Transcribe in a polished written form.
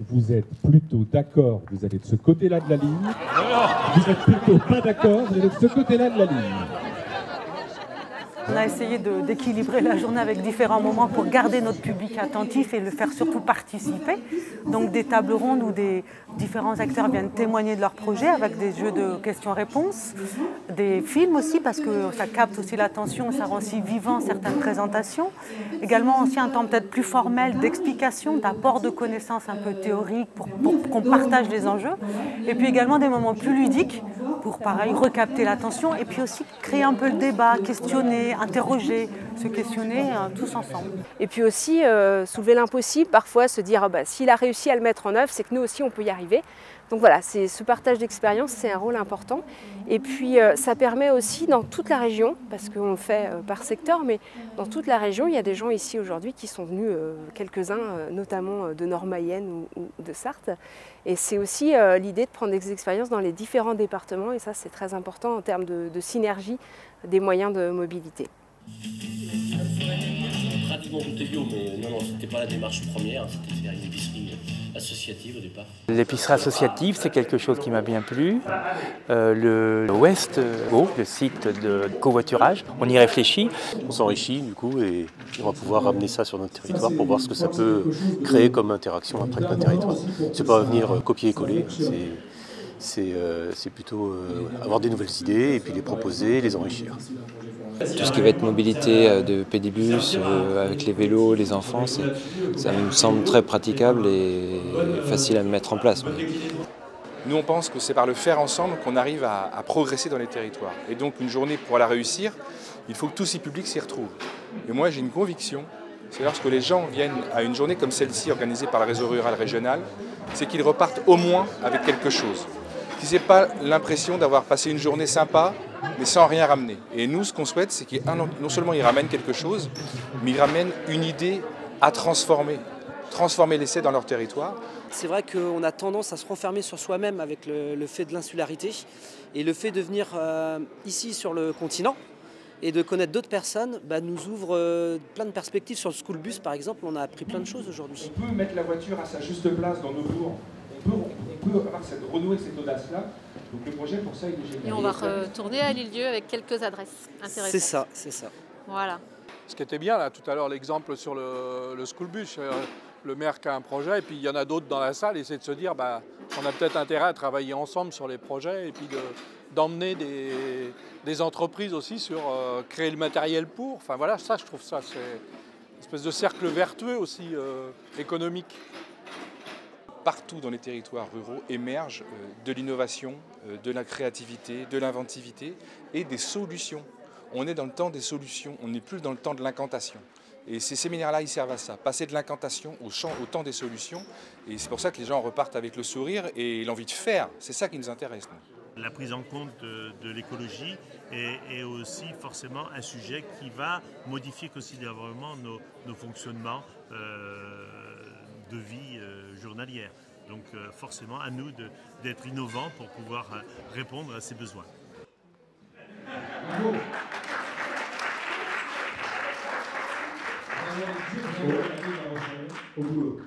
vous êtes plutôt d'accord, vous allez de ce côté-là de la ligne. Vous êtes plutôt pas d'accord, vous allez de ce côté-là de la ligne. On a essayé d'équilibrer la journée avec différents moments pour garder notre public attentif et le faire surtout participer. Donc des tables rondes où des différents acteurs viennent témoigner de leur projet avec des jeux de questions-réponses, des films aussi parce que ça capte aussi l'attention, ça rend aussi vivant certaines présentations. Également aussi un temps peut-être plus formel d'explication, d'apport de connaissances un peu théoriques pour qu'on partage les enjeux. Et puis également des moments plus ludiques pour pareil recapter l'attention et puis aussi créer un peu le débat, questionner, interroger, se questionner tous ensemble. Et puis aussi soulever l'impossible, parfois se dire s'il a réussi à le mettre en œuvre, c'est que nous aussi on peut y arriver. Donc voilà, ce partage d'expérience, c'est un rôle important. Et puis ça permet aussi dans toute la région, parce qu'on le fait par secteur, mais dans toute la région, il y a des gens ici aujourd'hui qui sont venus, quelques-uns, notamment de Nord-Mayenne ou de Sarthe. Et c'est aussi l'idée de prendre des expériences dans les différents départements, et ça c'est très important en termes de synergie des moyens de mobilité. Pratiquement tout est bio, mais non, c'était pas la démarche première, c'était faire une épicerie associative au départ. L'épicerie associative, c'est quelque chose qui m'a bien plu. Le West, le site de covoiturage, on y réfléchit. On s'enrichit du coup et on va pouvoir ramener ça sur notre territoire pour voir ce que ça peut créer comme interaction après notre territoire. C'est pas venir copier et coller, c'est plutôt avoir des nouvelles idées et puis les proposer, les enrichir. Tout ce qui va être mobilité de pédibus, avec les vélos, les enfants, ça me semble très praticable et facile à mettre en place. Nous, on pense que c'est par le faire ensemble qu'on arrive à progresser dans les territoires. Et donc, une journée, pour la réussir, il faut que tous ces publics s'y retrouvent. Et moi, j'ai une conviction, c'est lorsque les gens viennent à une journée comme celle-ci, organisée par le réseau rural régional, c'est qu'ils repartent au moins avec quelque chose. Qu'ils n'aient pas l'impression d'avoir passé une journée sympa, mais sans rien ramener. Et nous, ce qu'on souhaite, c'est qu'ils non seulement ils ramènent quelque chose, mais ils ramènent une idée à transformer l'essai dans leur territoire. C'est vrai qu'on a tendance à se renfermer sur soi-même avec le fait de l'insularité et le fait de venir ici sur le continent et de connaître d'autres personnes nous ouvre plein de perspectives. Sur le school bus, par exemple, on a appris plein de choses aujourd'hui. On peut mettre la voiture à sa juste place dans nos bourgs. On peut renouer cette audace-là. Donc le projet, pour ça, il est génial. Et on va retourner à Lille-Dieu avec quelques adresses intéressantes. C'est ça, c'est ça. Voilà. Ce qui était bien, là, tout à l'heure, l'exemple sur le school bus, le maire qui a un projet, et puis il y en a d'autres dans la salle, et c'est de se dire, on a peut-être intérêt à travailler ensemble sur les projets, et puis d'emmener des entreprises aussi sur créer le matériel pour. Enfin voilà, ça, je trouve ça, c'est une espèce de cercle vertueux aussi économique. Partout dans les territoires ruraux émerge de l'innovation, de la créativité, de l'inventivité et des solutions. On est dans le temps des solutions, on n'est plus dans le temps de l'incantation. Et ces séminaires-là, ils servent à ça, passer de l'incantation au temps des solutions. Et c'est pour ça que les gens repartent avec le sourire et l'envie de faire. C'est ça qui nous intéresse, nous. La prise en compte de l'écologie est aussi forcément un sujet qui va modifier considérablement nos fonctionnements de vie journalière. Donc forcément à nous d'être innovants pour pouvoir répondre à ces besoins. Au boulot.